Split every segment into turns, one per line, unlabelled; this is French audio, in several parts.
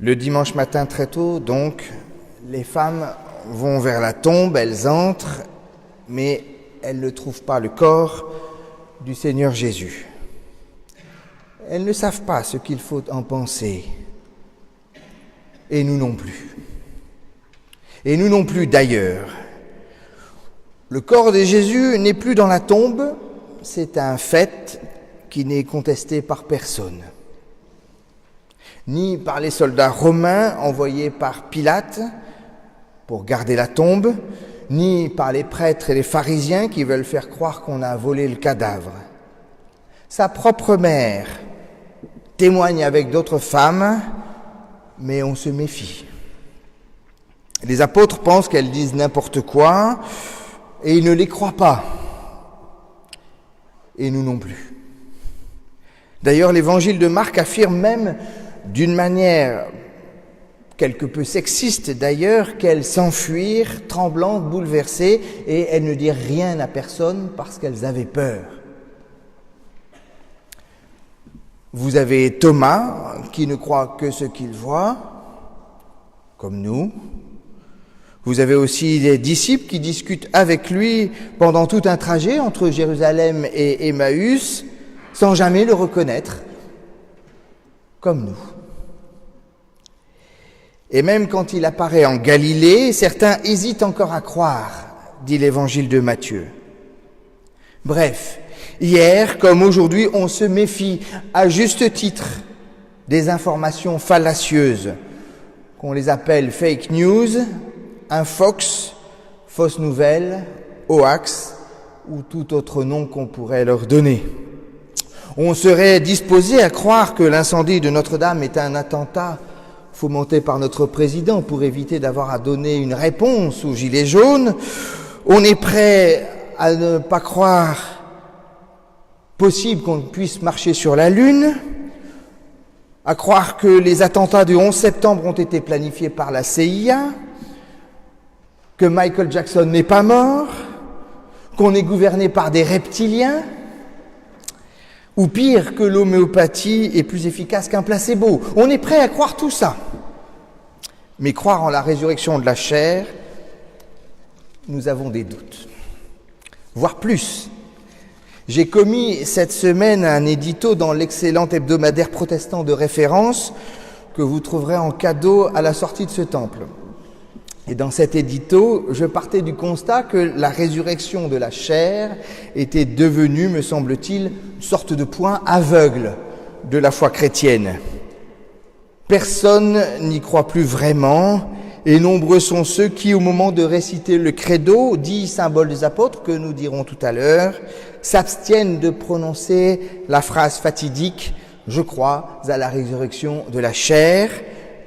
Le dimanche matin très tôt, donc, les femmes vont vers la tombe, elles entrent, mais elles ne trouvent pas le corps du Seigneur Jésus. Elles ne savent pas ce qu'il faut en penser. Et nous non plus. Et nous non plus d'ailleurs. Le corps de Jésus n'est plus dans la tombe, c'est un fait qui n'est contesté par personne. Ni par les soldats romains envoyés par Pilate pour garder la tombe, ni par les prêtres et les pharisiens qui veulent faire croire qu'on a volé le cadavre. Sa propre mère témoigne avec d'autres femmes, mais on se méfie. Les apôtres pensent qu'elles disent n'importe quoi et ils ne les croient pas. Et nous non plus. D'ailleurs, l'évangile de Marc affirme même, d'une manière quelque peu sexiste d'ailleurs, qu'elles s'enfuirent, tremblantes, bouleversées, et elles ne dirent rien à personne parce qu'elles avaient peur. Vous avez Thomas, qui ne croit que ce qu'il voit, comme nous. Vous avez aussi des disciples qui discutent avec lui pendant tout un trajet entre Jérusalem et Emmaüs, sans jamais le reconnaître, comme nous. Et même quand il apparaît en Galilée, certains hésitent encore à croire, dit l'évangile de Matthieu. Bref, hier comme aujourd'hui, on se méfie à juste titre des informations fallacieuses, qu'on les appelle fake news, infox, fausses nouvelles, hoax ou tout autre nom qu'on pourrait leur donner. On serait disposé à croire que l'incendie de Notre-Dame est un attentat fomenté par notre président pour éviter d'avoir à donner une réponse aux Gilets jaunes. On est prêt à ne pas croire possible qu'on puisse marcher sur la Lune, à croire que les attentats du 11 septembre ont été planifiés par la CIA, que Michael Jackson n'est pas mort, qu'on est gouverné par des reptiliens, ou pire, que l'homéopathie est plus efficace qu'un placebo. On est prêt à croire tout ça. Mais croire en la résurrection de la chair, nous avons des doutes. Voire plus. J'ai commis cette semaine un édito dans l'excellent hebdomadaire protestant de référence que vous trouverez en cadeau à la sortie de ce temple. Et dans cet édito, je partais du constat que la résurrection de la chair était devenue, me semble-t-il, une sorte de point aveugle de la foi chrétienne. Personne n'y croit plus vraiment, et nombreux sont ceux qui, au moment de réciter le credo, dit symbole des apôtres, que nous dirons tout à l'heure, s'abstiennent de prononcer la phrase fatidique « Je crois à la résurrection de la chair »,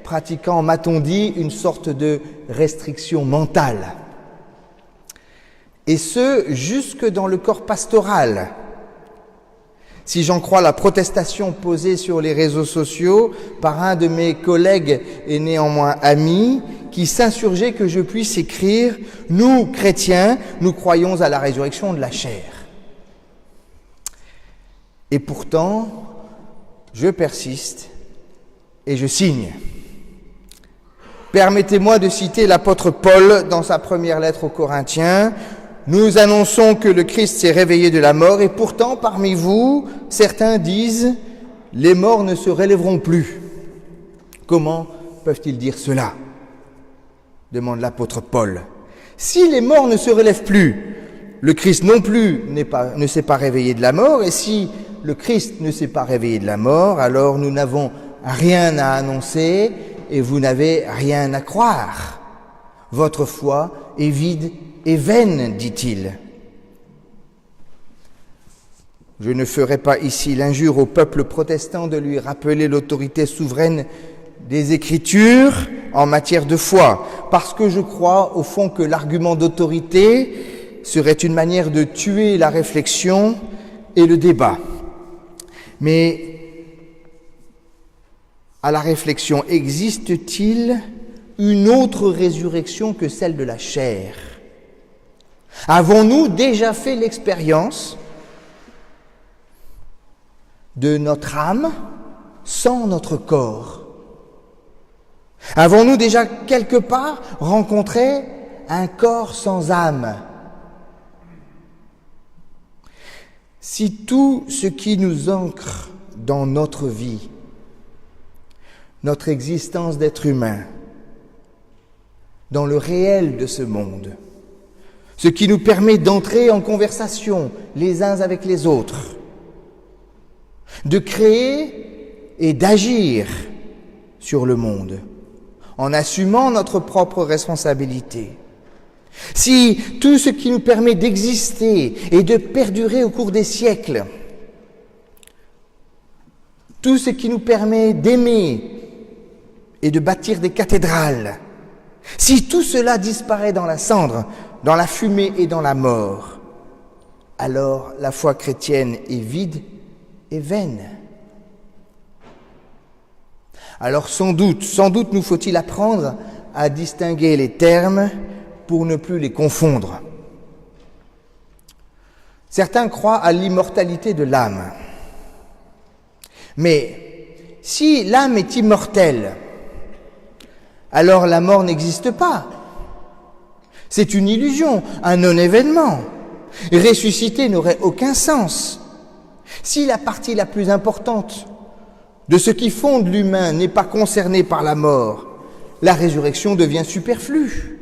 pratiquant, m'a-t-on dit, une sorte de restriction mentale. Et ce, jusque dans le corps pastoral. Si j'en crois la protestation posée sur les réseaux sociaux par un de mes collègues et néanmoins amis, qui s'insurgeait que je puisse écrire « Nous, chrétiens, nous croyons à la résurrection de la chair ». Et pourtant, je persiste et je signe. Permettez-moi de citer l'apôtre Paul dans sa première lettre aux Corinthiens. « Nous annonçons que le Christ s'est réveillé de la mort et pourtant parmi vous, certains disent « Les morts ne se relèveront plus ». Comment peuvent-ils dire cela ? Demande l'apôtre Paul. Si les morts ne se relèvent plus, le Christ non plus ne s'est pas réveillé de la mort, et si le Christ ne s'est pas réveillé de la mort, alors nous n'avons rien à annoncer et vous n'avez rien à croire. Votre foi est vide et vaine, dit-il. Je ne ferai pas ici l'injure au peuple protestant de lui rappeler l'autorité souveraine des Écritures en matière de foi, parce que je crois au fond que l'argument d'autorité serait une manière de tuer la réflexion et le débat. Mais à la réflexion, existe-t-il une autre résurrection que celle de la chair ? Avons-nous déjà fait l'expérience de notre âme sans notre corps ? Avons-nous déjà quelque part rencontré un corps sans âme? Si tout ce qui nous ancre dans notre vie, notre existence d'être humain, dans le réel de ce monde, ce qui nous permet d'entrer en conversation les uns avec les autres, de créer et d'agir sur le monde, en assumant notre propre responsabilité. Si tout ce qui nous permet d'exister et de perdurer au cours des siècles, tout ce qui nous permet d'aimer et de bâtir des cathédrales, si tout cela disparaît dans la cendre, dans la fumée et dans la mort, alors la foi chrétienne est vide et vaine. Alors sans doute nous faut-il apprendre à distinguer les termes pour ne plus les confondre. Certains croient à l'immortalité de l'âme. Mais si l'âme est immortelle, alors la mort n'existe pas. C'est une illusion, un non-événement. Ressusciter n'aurait aucun sens. Si la partie la plus importante de ce qui fonde l'humain n'est pas concernée par la mort, la résurrection devient superflue.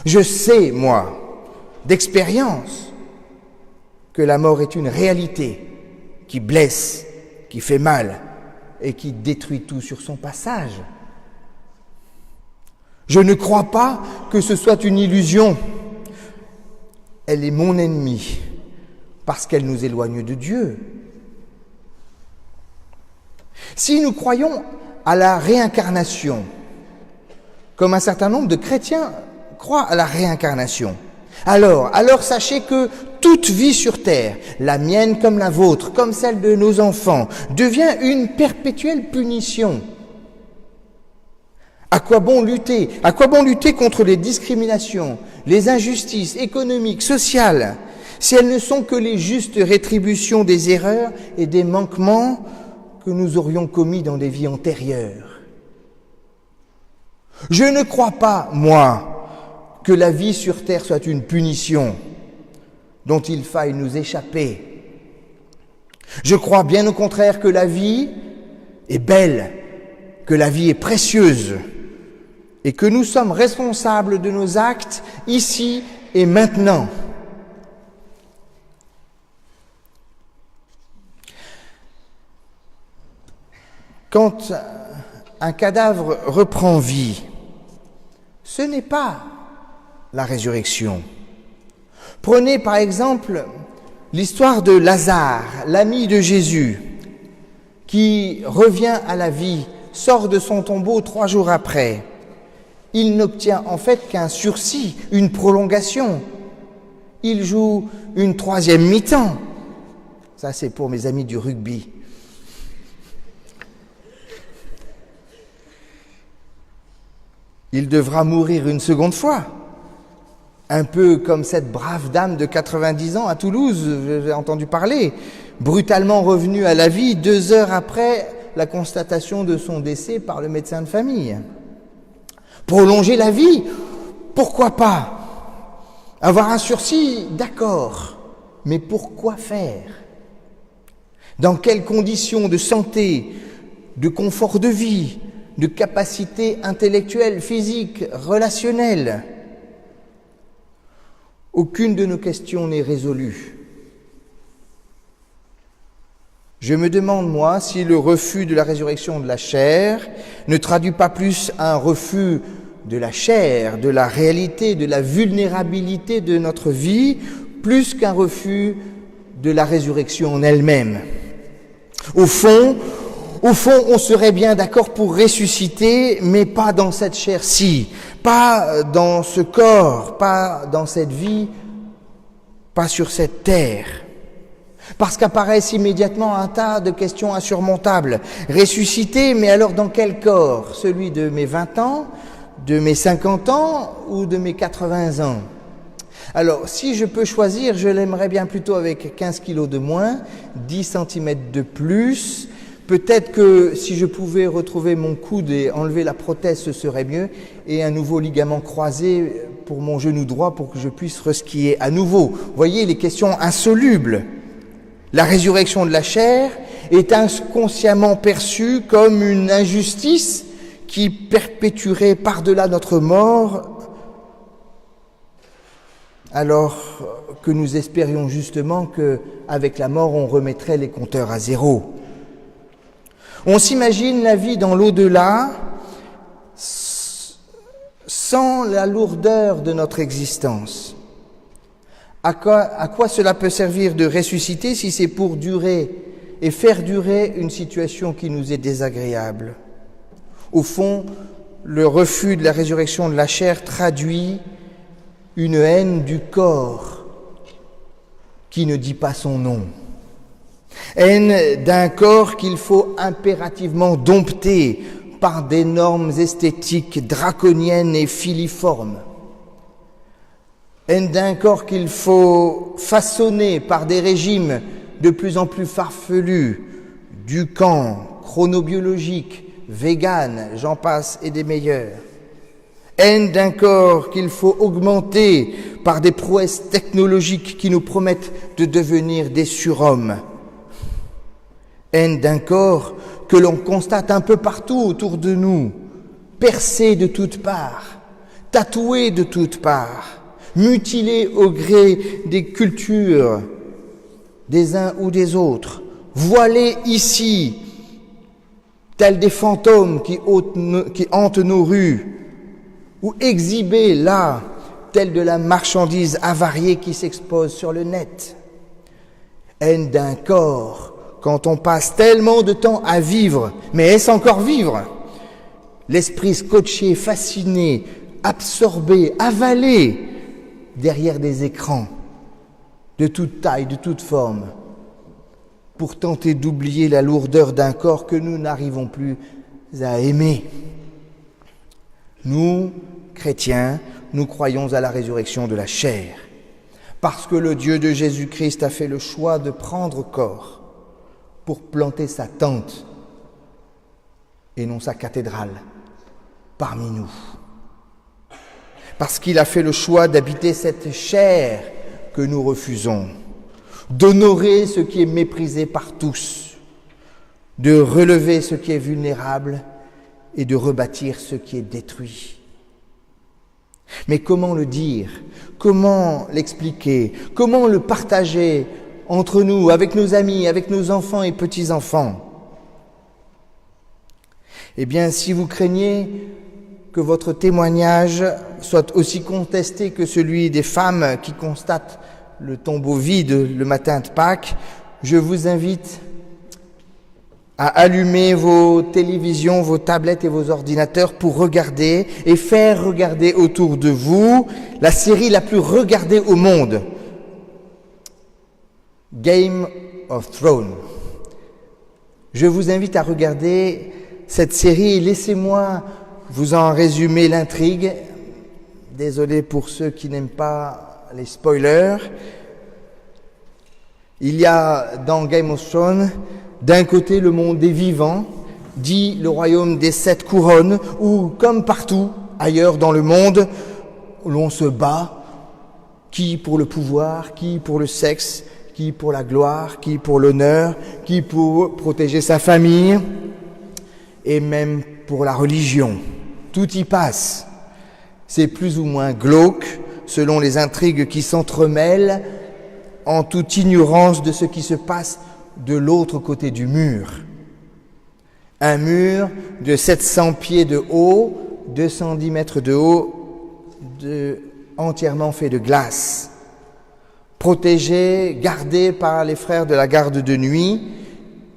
Je sais, moi, d'expérience, que la mort est une réalité qui blesse, qui fait mal et qui détruit tout sur son passage. Je ne crois pas que ce soit une illusion. Elle est mon ennemie parce qu'elle nous éloigne de Dieu. Si nous croyons à la réincarnation, comme un certain nombre de chrétiens croient à la réincarnation, alors sachez que toute vie sur terre, la mienne comme la vôtre, comme celle de nos enfants, devient une perpétuelle punition. À quoi bon lutter contre les discriminations, les injustices économiques, sociales, si elles ne sont que les justes rétributions des erreurs et des manquements que nous aurions commis dans des vies antérieures? Je ne crois pas, moi, que la vie sur terre soit une punition dont il faille nous échapper. Je crois bien au contraire que la vie est belle, que la vie est précieuse et que nous sommes responsables de nos actes ici et maintenant. Quand un cadavre reprend vie, ce n'est pas la résurrection. Prenez par exemple l'histoire de Lazare, l'ami de Jésus, qui revient à la vie, sort de son tombeau 3 jours après. Il n'obtient en fait qu'un sursis, une prolongation. Il joue une 3e mi-temps. Ça, c'est pour mes amis du rugby. Il devra mourir une seconde fois. Un peu comme cette brave dame de 90 ans à Toulouse, j'ai entendu parler, brutalement revenue à la vie 2 heures après la constatation de son décès par le médecin de famille. Prolonger la vie, pourquoi pas? Avoir un sursis, d'accord, mais pourquoi faire? Dans quelles conditions de santé, de confort de vie, de capacité intellectuelle, physique, relationnelle? Aucune de nos questions n'est résolue. Je me demande, moi, si le refus de la résurrection de la chair ne traduit pas plus un refus de la chair, de la réalité, de la vulnérabilité de notre vie, plus qu'un refus de la résurrection en elle-même. Au fond, on serait bien d'accord pour ressusciter, mais pas dans cette chair-ci, pas dans ce corps, pas dans cette vie, pas sur cette terre. Parce qu'apparaissent immédiatement un tas de questions insurmontables. Ressusciter, mais alors dans quel corps? Celui de mes 20 ans, de mes 50 ans ou de mes 80 ans? Alors, si je peux choisir, je l'aimerais bien plutôt avec 15 kilos de moins, 10 cm de plus, Peut-être que si je pouvais retrouver mon coude et enlever la prothèse, ce serait mieux, et un nouveau ligament croisé pour mon genou droit pour que je puisse reskier à nouveau. Vous voyez les questions insolubles. La résurrection de la chair est inconsciemment perçue comme une injustice qui perpétuerait par-delà notre mort, alors que nous espérions justement qu'avec la mort, on remettrait les compteurs à zéro. On s'imagine la vie dans l'au-delà sans la lourdeur de notre existence. À quoi cela peut servir de ressusciter si c'est pour durer et faire durer une situation qui nous est désagréable? Au fond, le refus de la résurrection de la chair traduit une haine du corps qui ne dit pas son nom. Haine d'un corps qu'il faut impérativement dompter par des normes esthétiques draconiennes et filiformes. Haine d'un corps qu'il faut façonner par des régimes de plus en plus farfelus, Ducan, chronobiologique, vegan, j'en passe et des meilleurs. Haine d'un corps qu'il faut augmenter par des prouesses technologiques qui nous promettent de devenir des surhommes. Haine d'un corps que l'on constate un peu partout autour de nous, percé de toutes parts, tatoué de toutes parts, mutilé au gré des cultures des uns ou des autres, voilé ici, tels des fantômes qui hantent nos rues, ou exhibé là, tels de la marchandise avariée qui s'expose sur le net. Haine d'un corps, quand on passe tellement de temps à vivre, mais est-ce encore vivre? L'esprit scotché, fasciné, absorbé, avalé derrière des écrans de toute taille, de toute forme, pour tenter d'oublier la lourdeur d'un corps que nous n'arrivons plus à aimer. Nous, chrétiens, nous croyons à la résurrection de la chair, parce que le Dieu de Jésus-Christ a fait le choix de prendre corps pour planter sa tente et non sa cathédrale parmi nous. Parce qu'il a fait le choix d'habiter cette chair que nous refusons, d'honorer ce qui est méprisé par tous, de relever ce qui est vulnérable et de rebâtir ce qui est détruit. Mais comment le dire? Comment l'expliquer? Comment le partager entre nous, avec nos amis, avec nos enfants et petits-enfants? Eh bien, si vous craignez que votre témoignage soit aussi contesté que celui des femmes qui constatent le tombeau vide le matin de Pâques, je vous invite à allumer vos télévisions, vos tablettes et vos ordinateurs pour regarder et faire regarder autour de vous la série la plus regardée au monde, Game of Thrones. Je vous invite à regarder cette série et laissez-moi vous en résumer l'intrigue. Désolé pour ceux qui n'aiment pas les spoilers. Il y a dans Game of Thrones, d'un côté le monde des vivants, dit le royaume des 7 couronnes, où comme partout ailleurs dans le monde, l'on se bat, qui pour le pouvoir, qui pour le sexe, qui pour la gloire, qui pour l'honneur, qui pour protéger sa famille, et même pour la religion. Tout y passe. C'est plus ou moins glauque, selon les intrigues qui s'entremêlent, en toute ignorance de ce qui se passe de l'autre côté du mur. Un mur de 700 pieds de haut, 210 mètres de haut, entièrement fait de glace. Protégé, gardé par les frères de la garde de nuit,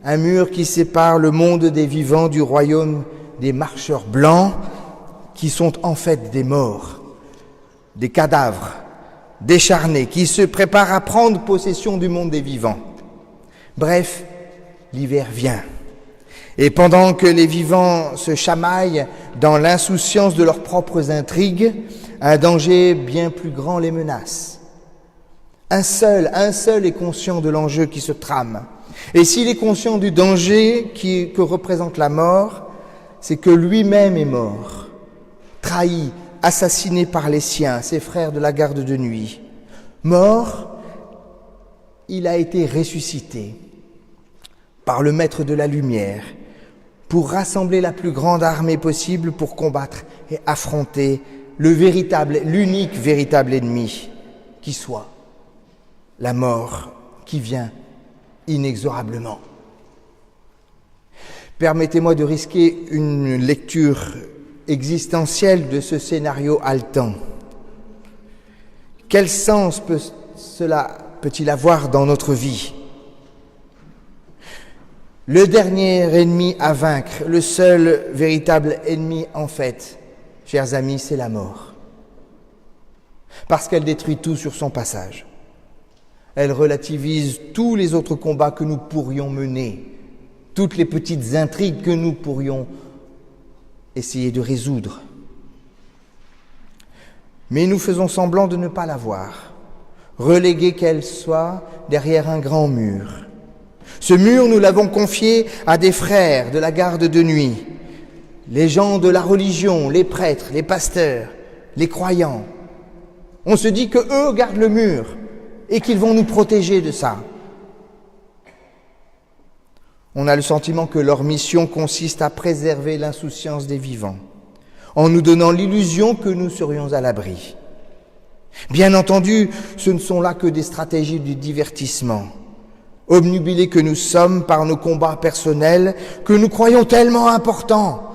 un mur qui sépare le monde des vivants du royaume des marcheurs blancs, qui sont en fait des morts, des cadavres, décharnés, qui se préparent à prendre possession du monde des vivants. Bref, l'hiver vient. Et pendant que les vivants se chamaillent dans l'insouciance de leurs propres intrigues, un danger bien plus grand les menace. Un seul est conscient de l'enjeu qui se trame. Et s'il est conscient du danger que représente la mort, c'est que lui-même est mort, trahi, assassiné par les siens, ses frères de la garde de nuit. Mort, il a été ressuscité par le Maître de la lumière pour rassembler la plus grande armée possible pour combattre et affronter l'unique véritable ennemi qui soit la mort qui vient inexorablement. Permettez-moi de risquer une lecture existentielle de ce scénario haletant. Quel sens cela peut-il avoir dans notre vie ? Le dernier ennemi à vaincre, le seul véritable ennemi en fait, chers amis, c'est la mort. Parce qu'elle détruit tout sur son passage. Elle relativise tous les autres combats que nous pourrions mener, toutes les petites intrigues que nous pourrions essayer de résoudre. Mais nous faisons semblant de ne pas la voir, reléguée qu'elle soit derrière un grand mur. Ce mur, nous l'avons confié à des frères de la garde de nuit, les gens de la religion, les prêtres, les pasteurs, les croyants. On se dit qu'eux gardent le mur et qu'ils vont nous protéger de ça. On a le sentiment que leur mission consiste à préserver l'insouciance des vivants, en nous donnant l'illusion que nous serions à l'abri. Bien entendu, ce ne sont là que des stratégies du divertissement, obnubilés que nous sommes par nos combats personnels que nous croyons tellement importants,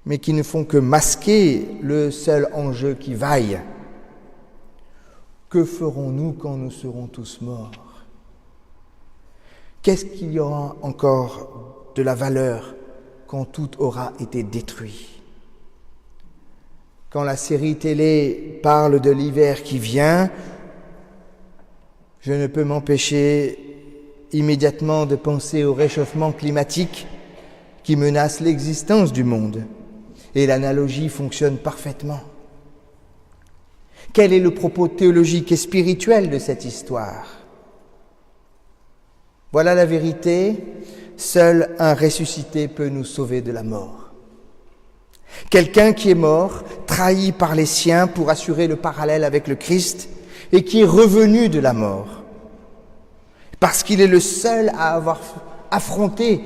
mais qui ne font que masquer le seul enjeu qui vaille. Que ferons-nous quand nous serons tous morts ? Qu'est-ce qu'il y aura encore de la valeur quand tout aura été détruit ? Quand la série télé parle de l'hiver qui vient, je ne peux m'empêcher immédiatement de penser au réchauffement climatique qui menace l'existence du monde. Et l'analogie fonctionne parfaitement. Quel est le propos théologique et spirituel de cette histoire ? Voilà la vérité, seul un ressuscité peut nous sauver de la mort. Quelqu'un qui est mort, trahi par les siens pour assurer le parallèle avec le Christ, et qui est revenu de la mort, parce qu'il est le seul à avoir affronté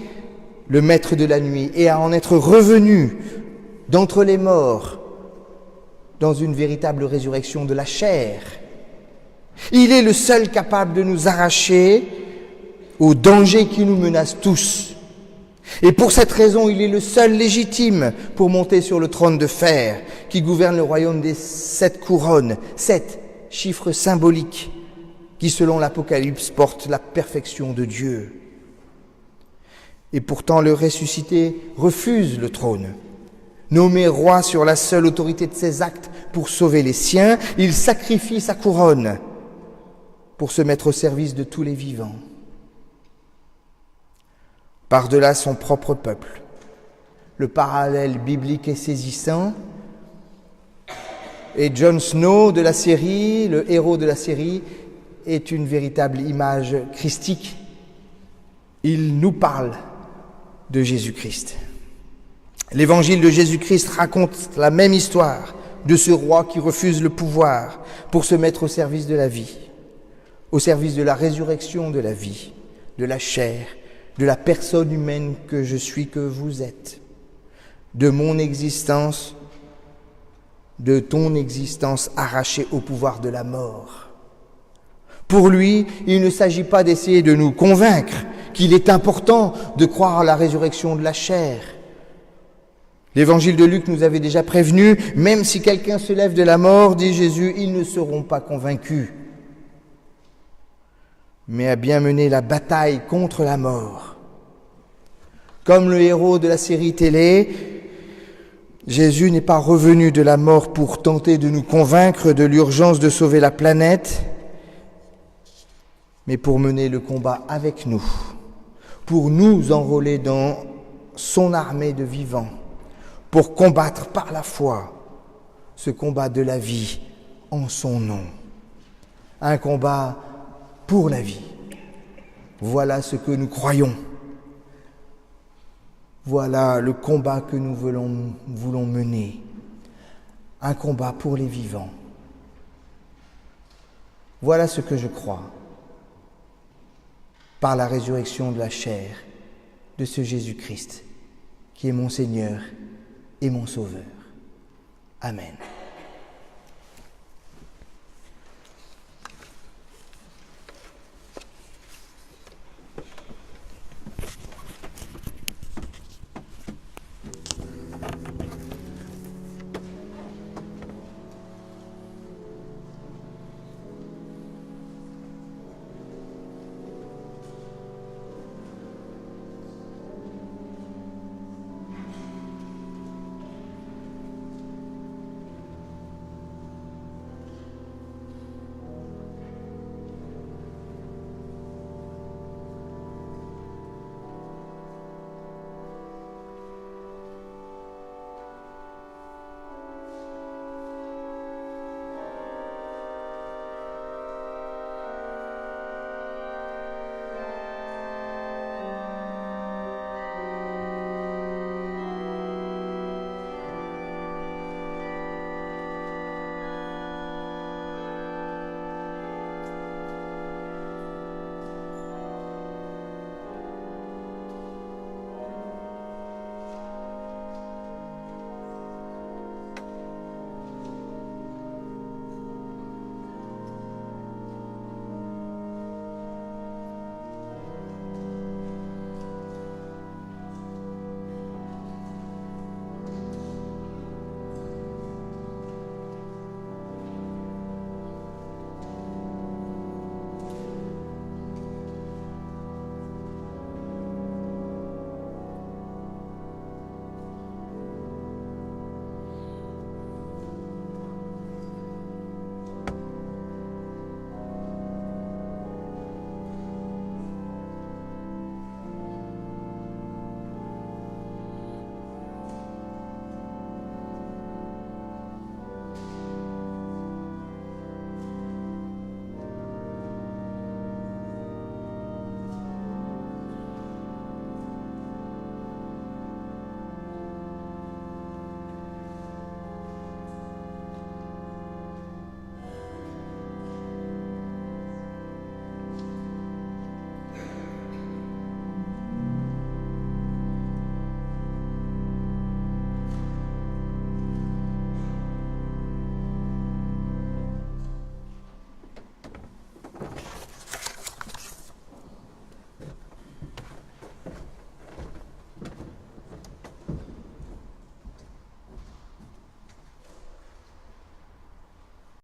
le Maître de la nuit et à en être revenu d'entre les morts dans une véritable résurrection de la chair. Il est le seul capable de nous arracher au danger qui nous menace tous. Et pour cette raison, il est le seul légitime pour monter sur le trône de fer qui gouverne le royaume des 7 couronnes, 7 chiffres symboliques qui, selon l'Apocalypse, portent la perfection de Dieu. Et pourtant, le ressuscité refuse le trône. Nommé roi sur la seule autorité de ses actes pour sauver les siens, il sacrifie sa couronne pour se mettre au service de tous les vivants. Par-delà son propre peuple. Le parallèle biblique est saisissant. Et Jon Snow de la série, le héros de la série, est une véritable image christique. Il nous parle de Jésus-Christ. L'évangile de Jésus-Christ raconte la même histoire de ce roi qui refuse le pouvoir pour se mettre au service de la vie, au service de la résurrection de la vie, de la chair, de la personne humaine que je suis, que vous êtes, de mon existence, de ton existence arrachée au pouvoir de la mort. Pour lui, il ne s'agit pas d'essayer de nous convaincre qu'il est important de croire à la résurrection de la chair. L'évangile de Luc nous avait déjà prévenu, même si quelqu'un se lève de la mort, dit Jésus, ils ne seront pas convaincus, mais à bien mener la bataille contre la mort. Comme le héros de la série télé, Jésus n'est pas revenu de la mort pour tenter de nous convaincre de l'urgence de sauver la planète, mais pour mener le combat avec nous, pour nous enrôler dans son armée de vivants, pour combattre par la foi ce combat de la vie en son nom. Un combat pour la vie, Voilà ce que nous croyons. Voilà le combat que nous voulons mener. Un combat pour les vivants. Voilà ce que je crois. Par la résurrection de la chair de ce Jésus-Christ, qui est mon Seigneur et mon Sauveur. Amen.